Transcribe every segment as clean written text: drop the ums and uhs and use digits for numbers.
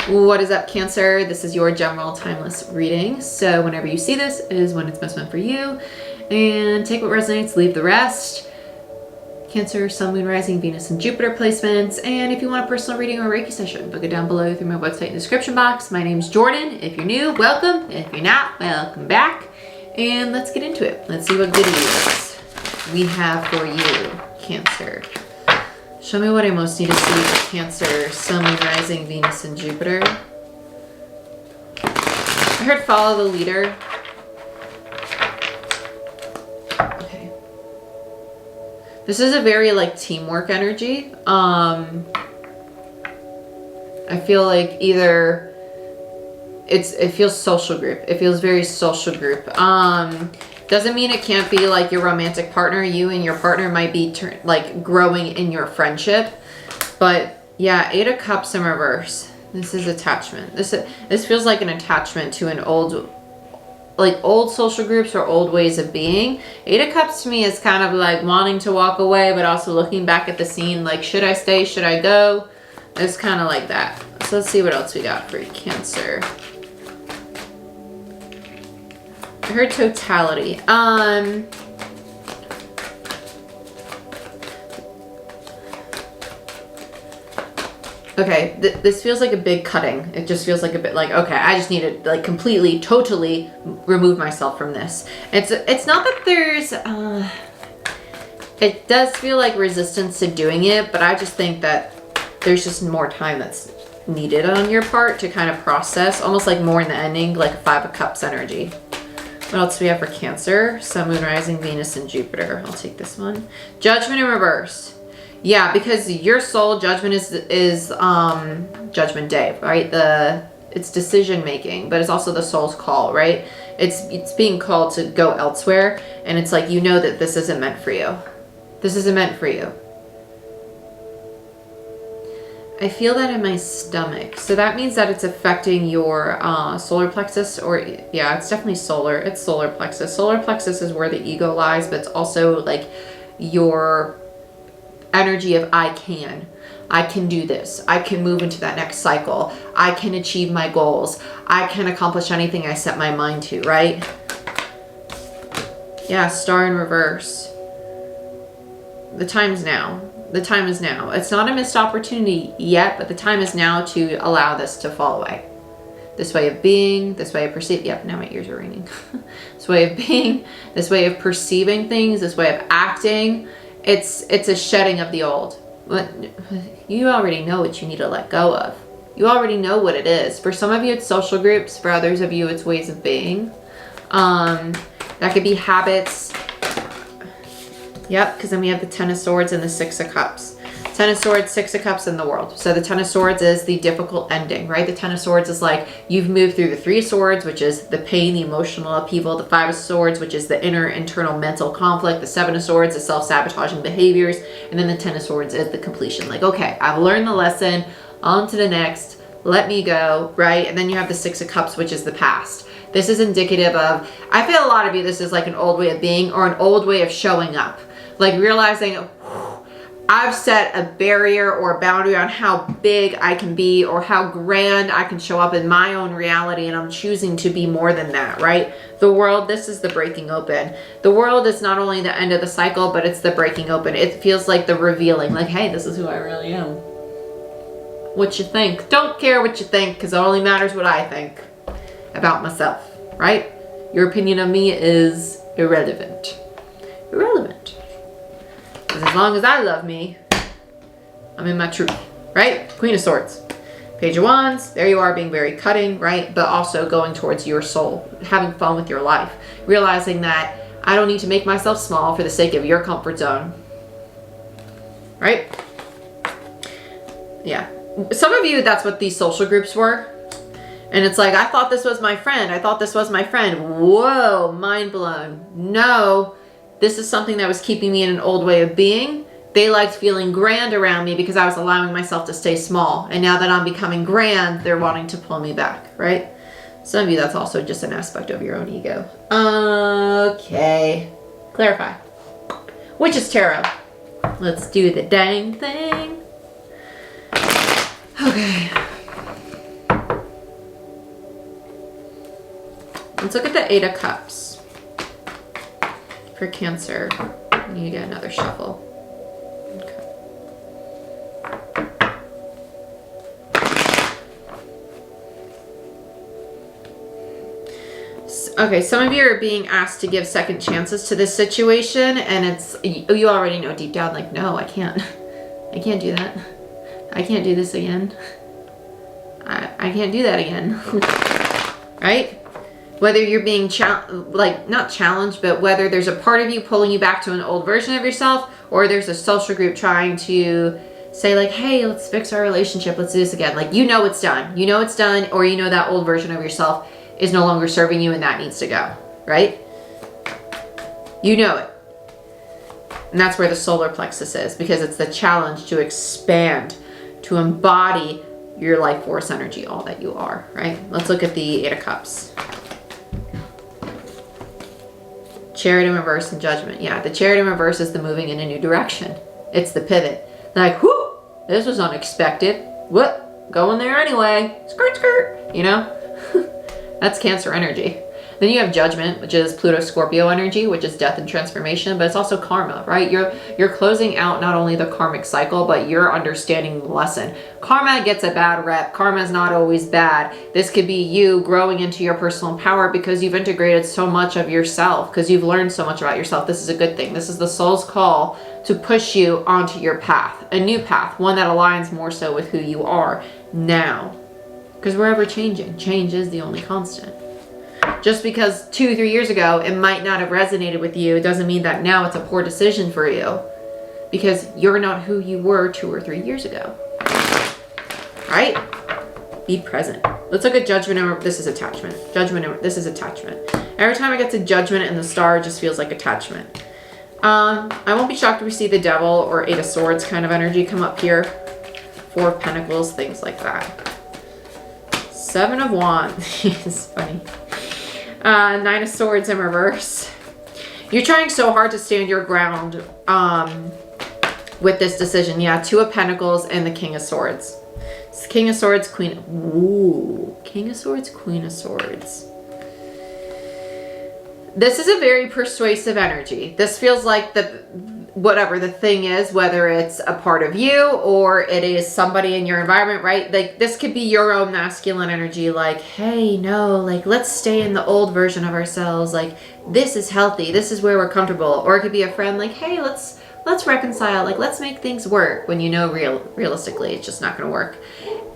What is up, Cancer? This is your general timeless reading. So whenever you see this is when it's best meant for you. And take what resonates, leave the rest. Cancer, Sun, Moon, Rising, Venus, and Jupiter placements. And if you want a personal reading or Reiki session, book it down below through my website in the description box. My name's Jordyn. If you're new, welcome. If you're not, welcome back. And let's get into it. Let's see what goodies we have for you, Cancer. Show me what I most need to see for Cancer, Sun, Moon, Rising, Venus, and Jupiter. I heard follow the leader. Okay. This is a very like teamwork energy. I feel like either it feels social group. It feels very social group. Doesn't mean it can't be like your romantic partner. You and your partner might be like growing in your friendship. But yeah, 8 of Cups in reverse. This is attachment. This feels like an attachment to an old social groups or old ways of being. 8 of Cups to me is kind of like wanting to walk away, but also looking back at the scene like, should I stay? Should I go? It's kind of like that. So let's see what else we got for Cancer. I heard totality. Okay, this feels like a big cutting. It just feels like a bit like, okay, I just need to like completely, totally remove myself from this. It's not that there's, it does feel like resistance to doing it, but I just think that there's just more time that's needed on your part to kind of process, almost like more in the ending, like a 5 of Cups energy. What else do we have for Cancer? Sun, Moon, Rising, Venus, and Jupiter. I'll take this one. Judgment in reverse. Yeah, because your soul judgment is Judgment Day, right? It's decision making, but it's also the soul's call, right? It's being called to go elsewhere, and it's like you know that this isn't meant for you. This isn't meant for you. I feel that in my stomach. So that means that it's affecting your solar plexus, or yeah, it's definitely solar. It's solar plexus. Solar plexus is where the ego lies, but it's also like your energy of I can do this. I can move into that next cycle. I can achieve my goals. I can accomplish anything I set my mind to, right? Yeah, Star in reverse. The time's now. The time is now. It's not a missed opportunity yet, but the time is now to allow this to fall away. This way of being, this way of perceiving. Yep, now my ears are ringing. This way of being, this way of perceiving things, this way of acting. It's a shedding of the old. You already know what you need to let go of. You already know what it is. For some of you, it's social groups. For others of you, it's ways of being. That could be habits. Yep, because then we have the 10 of Swords and the 6 of Cups. 10 of Swords, 6 of Cups in the world. So the 10 of Swords is the difficult ending, right? The 10 of Swords is like you've moved through the 3 of Swords, which is the pain, the emotional upheaval. The 5 of Swords, which is the internal mental conflict. The 7 of Swords is self-sabotaging behaviors. And then the 10 of Swords is the completion. Like, okay, I've learned the lesson. On to the next. Let me go, right? And then you have the 6 of Cups, which is the past. This is indicative of, I feel a lot of you, this is like an old way of being or an old way of showing up. Like realizing, I've set a barrier or a boundary on how big I can be or how grand I can show up in my own reality, and I'm choosing to be more than that, right? The world, this is the breaking open. The world is not only the end of the cycle, but it's the breaking open. It feels like the revealing, like, hey, this is who I really am. What you think? Don't care what you think, because it only matters what I think about myself, right? Your opinion of me is irrelevant. Irrelevant. As long as I love me, I'm in my truth, right? Queen of Swords. Page of Wands, there you are being very cutting, right? But also going towards your soul, having fun with your life. Realizing that I don't need to make myself small for the sake of your comfort zone, right? Yeah. Some of you, that's what these social groups were. And it's like, I thought this was my friend. I thought this was my friend. Whoa, mind blown. No. This is something that was keeping me in an old way of being. They liked feeling grand around me because I was allowing myself to stay small. And now that I'm becoming grand, they're wanting to pull me back, right? Some of you, that's also just an aspect of your own ego. Okay. Clarify. Witch's Tarot. Let's do the dang thing. Okay. Let's look at the Eight of Cups. For Cancer, we need to get another shuffle. Okay, some of you are being asked to give second chances to this situation, and it's, you already know deep down, like, no, I can't do that. I can't do this again. I can't do that again. Right? Whether you're being, not challenged, but whether there's a part of you pulling you back to an old version of yourself, or there's a social group trying to say like, hey, let's fix our relationship, let's do this again. Like, you know it's done. You know it's done, or you know that old version of yourself is no longer serving you and that needs to go, right? You know it. And that's where the solar plexus is, because it's the challenge to expand, to embody your life force energy, all that you are, right? Let's look at the Eight of Cups. Chariot in reverse and Judgment. Yeah, the Chariot in reverse is the moving in a new direction. It's the pivot. Like, whoo, this was unexpected. What? Going there anyway. Skirt, skirt, you know? That's Cancer energy. Then you have Judgment, which is Pluto Scorpio energy, which is death and transformation, but it's also karma, right? You're closing out not only the karmic cycle, but you're understanding the lesson. Karma gets a bad rep. Karma is not always bad. This could be you growing into your personal power because you've integrated so much of yourself, because you've learned so much about yourself. This is a good thing. This is the soul's call to push you onto your path, a new path, one that aligns more so with who you are now. Because we're ever changing. Change is the only constant. Just because 2 or 3 years ago it might not have resonated with you doesn't mean that now it's a poor decision for you, because you're not who you were 2 or 3 years ago. Right? Be present. Let's look at Judgment. This is attachment. Judgment. This is attachment. Every time I get to Judgment and the Star, it just feels like attachment. I won't be shocked if we see the Devil or Eight of Swords kind of energy come up here. Four of Pentacles, things like that. Seven of Wands. It's funny. Nine of Swords in reverse. You're trying so hard to stand your ground with this decision. Yeah, Two of Pentacles and the King of Swords. It's King of Swords, Queen. Ooh, King of Swords, Queen of Swords. This is a very persuasive energy. This feels like whatever the thing is, whether it's a part of you or it is somebody in your environment, right? Like, this could be your own masculine energy, like, hey, no, like, let's stay in the old version of ourselves. Like, this is healthy. This is where we're comfortable. Or it could be a friend, like, hey, let's reconcile. Like, let's make things work, when you know realistically it's just not going to work.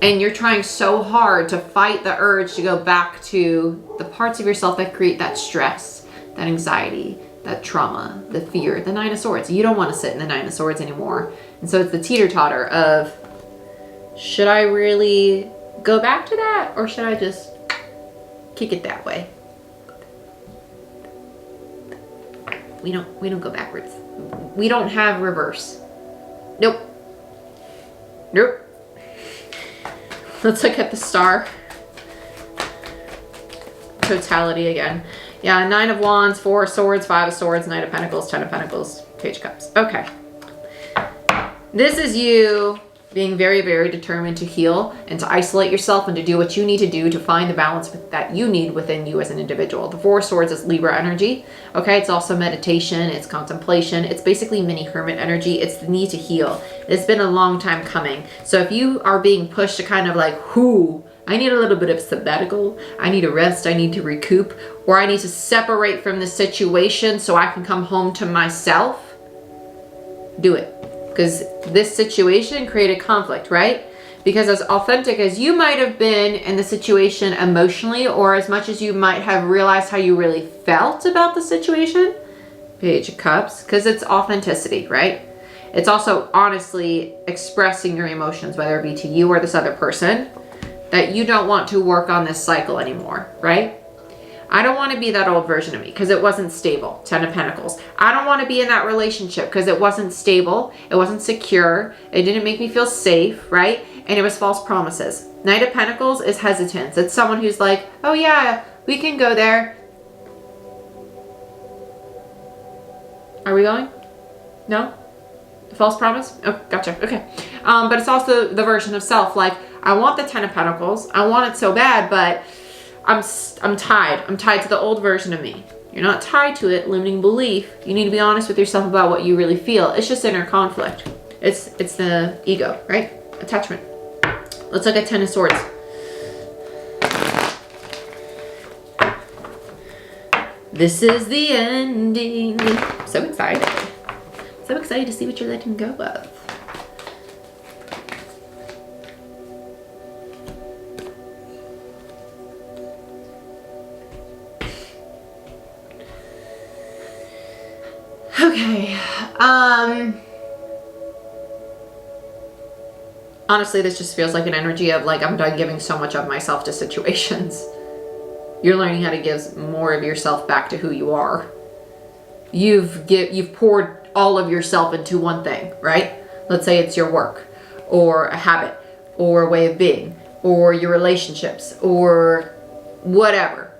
And you're trying so hard to fight the urge to go back to the parts of yourself that create that stress, that anxiety, that trauma, the fear, the Nine of Swords. You don't want to sit in the Nine of Swords anymore. And so it's the teeter-totter of, should I really go back to that, or should I just kick it that way? We don't go backwards. We don't have reverse. Nope. Nope. Let's look at the Star. Totality again. Yeah, Nine of Wands, Four of Swords, Five of Swords, Knight of Pentacles, Ten of Pentacles, Page of Cups. Okay. This is you being very, very determined to heal and to isolate yourself and to do what you need to do to find the balance that you need within you as an individual. The Four of Swords is Libra energy. Okay, it's also meditation, it's contemplation, it's basically mini hermit energy. It's the need to heal. It's been a long time coming. So if you are being pushed to kind of like, I need a little bit of sabbatical, I need a rest, I need to recoup, or I need to separate from the situation so I can come home to myself, do it. Because this situation created conflict, right? Because as authentic as you might have been in the situation emotionally, or as much as you might have realized how you really felt about the situation, Page of Cups, because it's authenticity, right? It's also honestly expressing your emotions, whether it be to you or this other person, that you don't want to work on this cycle anymore, right? I don't want to be that old version of me because it wasn't stable. Ten of Pentacles. I don't want to be in that relationship because it wasn't stable. It wasn't secure. It didn't make me feel safe, right? And it was false promises. Knight of Pentacles is hesitance. It's someone who's like, oh yeah, we can go there. Are we going? No? False promise? Oh, gotcha. Okay. But it's also the version of self. Like, I want the Ten of Pentacles. I want it so bad, but I'm tied. I'm tied to the old version of me. You're not tied to it, limiting belief. You need to be honest with yourself about what you really feel. It's just inner conflict. It's the ego, right? Attachment. Let's look at Ten of Swords. This is the ending. So excited. So excited to see what you're letting go of. Okay. Honestly, this just feels like an energy of like, I'm done giving so much of myself to situations. You're learning how to give more of yourself back to who you are. You've poured all of yourself into one thing, right? Let's say it's your work, or a habit, or a way of being, or your relationships, or whatever.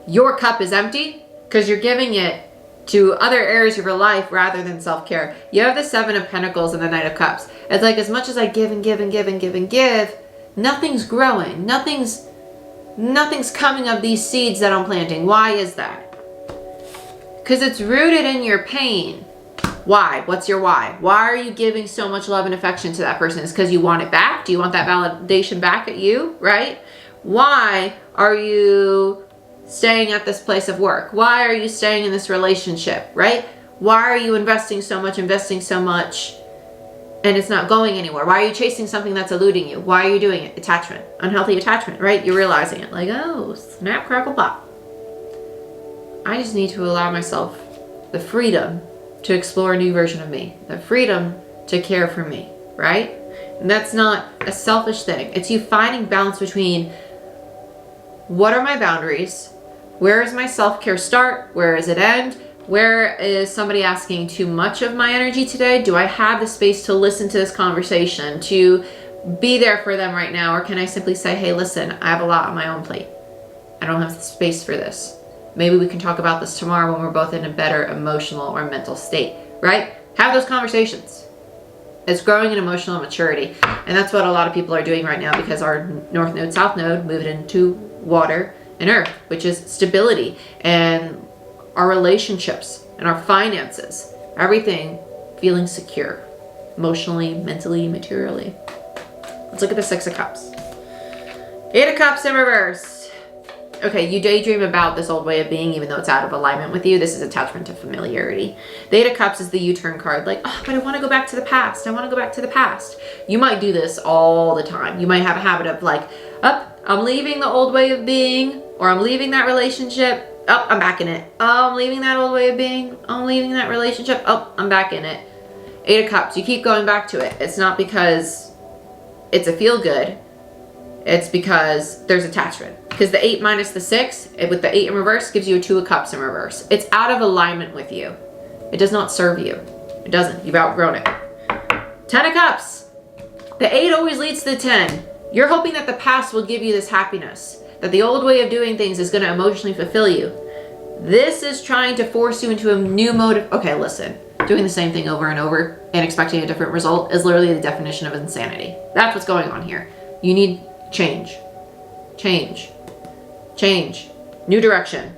Your cup is empty because you're giving it to other areas of your life rather than self-care. You have the Seven of Pentacles and the Knight of Cups. It's like, as much as I give and give and give and give and give, nothing's growing. Nothing's coming of these seeds that I'm planting. Why is that? Because it's rooted in your pain. Why? What's your why? Why are you giving so much love and affection to that person? Is because you want it back? Do you want that validation back at you, right? Why are you staying at this place of work? Why are you staying in this relationship, right? Why are you investing so much, and it's not going anywhere? Why are you chasing something that's eluding you? Why are you doing it? Attachment. Unhealthy attachment, right? You're realizing it. Like, oh, snap, crackle, pop. I just need to allow myself the freedom to explore a new version of me. The freedom to care for me, right? And that's not a selfish thing. It's you finding balance between, what are my boundaries? Where is my self-care start? Where does it end? Where is somebody asking too much of my energy today? Do I have the space to listen to this conversation, to be there for them right now? Or can I simply say, hey, listen, I have a lot on my own plate. I don't have the space for this. Maybe we can talk about this tomorrow when we're both in a better emotional or mental state, right? Have those conversations. It's growing in emotional maturity. And that's what a lot of people are doing right now, because our North Node, South Node moved into water and earth, which is stability, and our relationships and our finances, everything feeling secure, emotionally, mentally, materially. Let's look at the Six of Cups. Eight of Cups in reverse. Okay, you daydream about this old way of being, even though it's out of alignment with you. This is attachment to familiarity. The Eight of Cups is the U-turn card. Like, oh, but I want to go back to the past. I want to go back to the past. You might do this all the time. You might have a habit of like, I'm leaving the old way of being, or I'm leaving that relationship. Oh, I'm back in it. Oh, I'm leaving that old way of being. I'm leaving that relationship. Oh, I'm back in it. Eight of Cups. You keep going back to it. It's not because it's a feel good. It's because there's attachment. Because the 8 minus the 6, with the 8 in reverse, gives you a 2 of Cups in reverse. It's out of alignment with you. It does not serve you. It doesn't. You've outgrown it. 10 of Cups. The 8 always leads to the 10. You're hoping that the past will give you this happiness, that the old way of doing things is going to emotionally fulfill you. This is trying to force you into a new mode of, okay, listen, doing the same thing over and over and expecting a different result is literally the definition of insanity. That's what's going on here. You need change. Change. Change. New direction.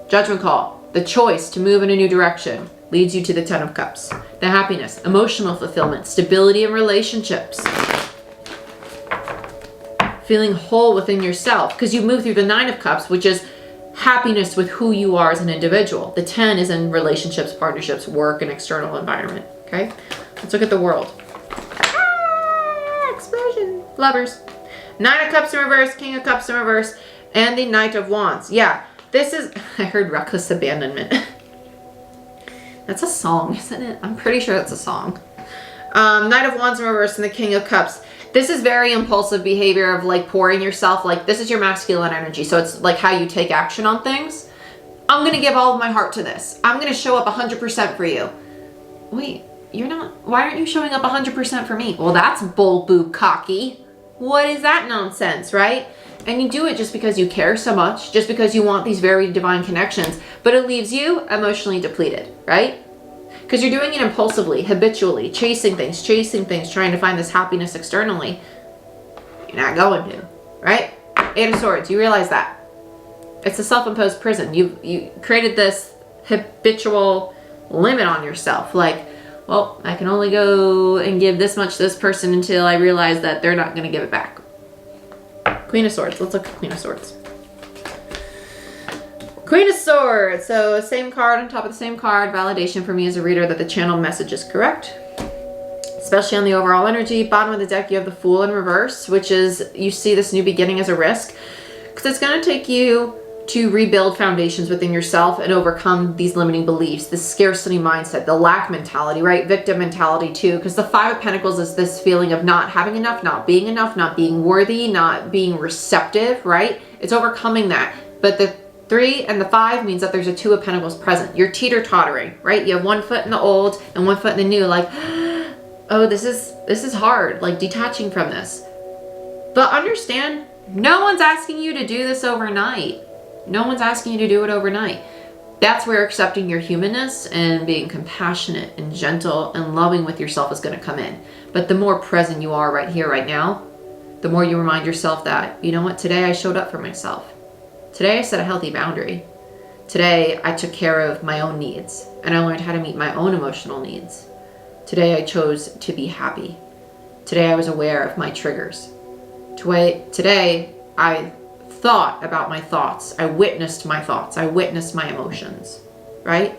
Judgment call. The choice to move in a new direction leads you to the 10 of Cups. The happiness, emotional fulfillment, stability in relationships. Feeling whole within yourself, because you move through the 9 of Cups, which is happiness with who you are as an individual. The 10 is in relationships, partnerships, work, and external environment. Okay, let's look at the world. Explosion. Lovers. 9 of Cups in reverse, King of Cups in reverse, and the Knight of Wands. Yeah, this is, I heard reckless abandonment. That's a song, isn't it? I'm pretty sure that's a song. Knight of Wands in reverse and the King of Cups. This is very impulsive behavior of like pouring yourself, like this is your masculine energy. So it's like how you take action on things. I'm going to give all of my heart to this. I'm going to show up 100% for you. Wait, you're not, why aren't you showing up 100% for me? Well, that's bull boo cocky. What is that nonsense, right? And you do it just because you care so much, just because you want these very divine connections, but it leaves you emotionally depleted, right? Because you're doing it impulsively, habitually, chasing things, trying to find this happiness externally. You're not going to, right? Eight of Swords, you realize that. It's a self-imposed prison. You created this habitual limit on yourself. Like, well, I can only go and give this much to this person until I realize that they're not going to give it back. Queen of Swords. Let's look at Queen of Swords. Queen of Swords. So same card on top of the same card. Validation for me as a reader that the channel message is correct. Especially on the overall energy. Bottom of the deck, you have the Fool in reverse, which is, you see this new beginning as a risk. Because it's going to take you to rebuild foundations within yourself and overcome these limiting beliefs, the scarcity mindset, the lack mentality, right? Victim mentality too, because the Five of Pentacles is this feeling of not having enough, not being worthy, not being receptive, right? It's overcoming that. But the 3 and the 5 means that there's a 2 of Pentacles present. You're teeter-tottering, right? You have 1 foot in the old and 1 foot in the new, like, oh, this is hard, like detaching from this. But understand, no one's asking you to do this overnight. No one's asking you to do it overnight. That's where accepting your humanness and being compassionate and gentle and loving with yourself is going to come in. But the more present you are right here, right now, the more you remind yourself that, you know what, today I showed up for myself. Today I set a healthy boundary. Today I took care of my own needs and I learned how to meet my own emotional needs. Today I chose to be happy. Today I was aware of my triggers. Today I thought about my thoughts. I witnessed my thoughts. I witnessed my emotions, right?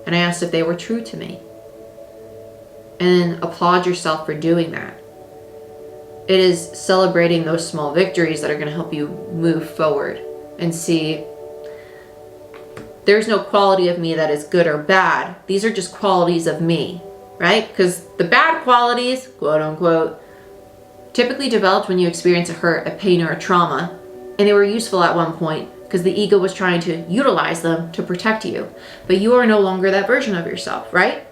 And I asked if they were true to me. And applaud yourself for doing that. It is celebrating those small victories that are going to help you move forward and see there's no quality of me that is good or bad. These are just qualities of me, right? Because the bad qualities, quote unquote, typically developed when you experience a hurt, a pain, or a trauma. And they were useful at one point because the ego was trying to utilize them to protect you. But you are no longer that version of yourself, right?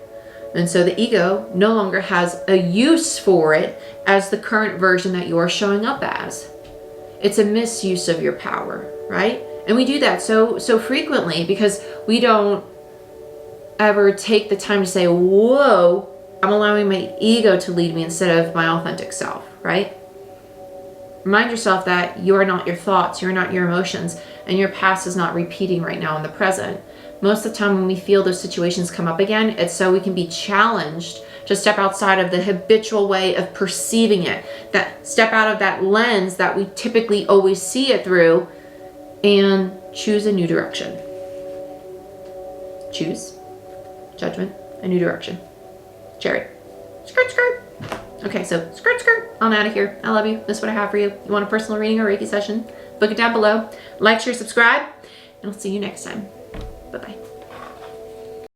And so the ego no longer has a use for it as the current version that you are showing up as. It's a misuse of your power, right? And we do that so frequently because we don't ever take the time to say, whoa, I'm allowing my ego to lead me instead of my authentic self, right? Remind yourself that you are not your thoughts, you're not your emotions, and your past is not repeating right now in the present. Most of the time when we feel those situations come up again, it's so we can be challenged to step outside of the habitual way of perceiving it, that step out of that lens that we typically always see it through, and choose a new direction. Choose, judgment, a new direction. Chariot. Skirt, skirt. Okay, so skirt, skirt, on out of here. I love you. This is what I have for you. You want a personal reading or Reiki session? Book it down below. Like, share, subscribe, and I'll see you next time. Bye-bye.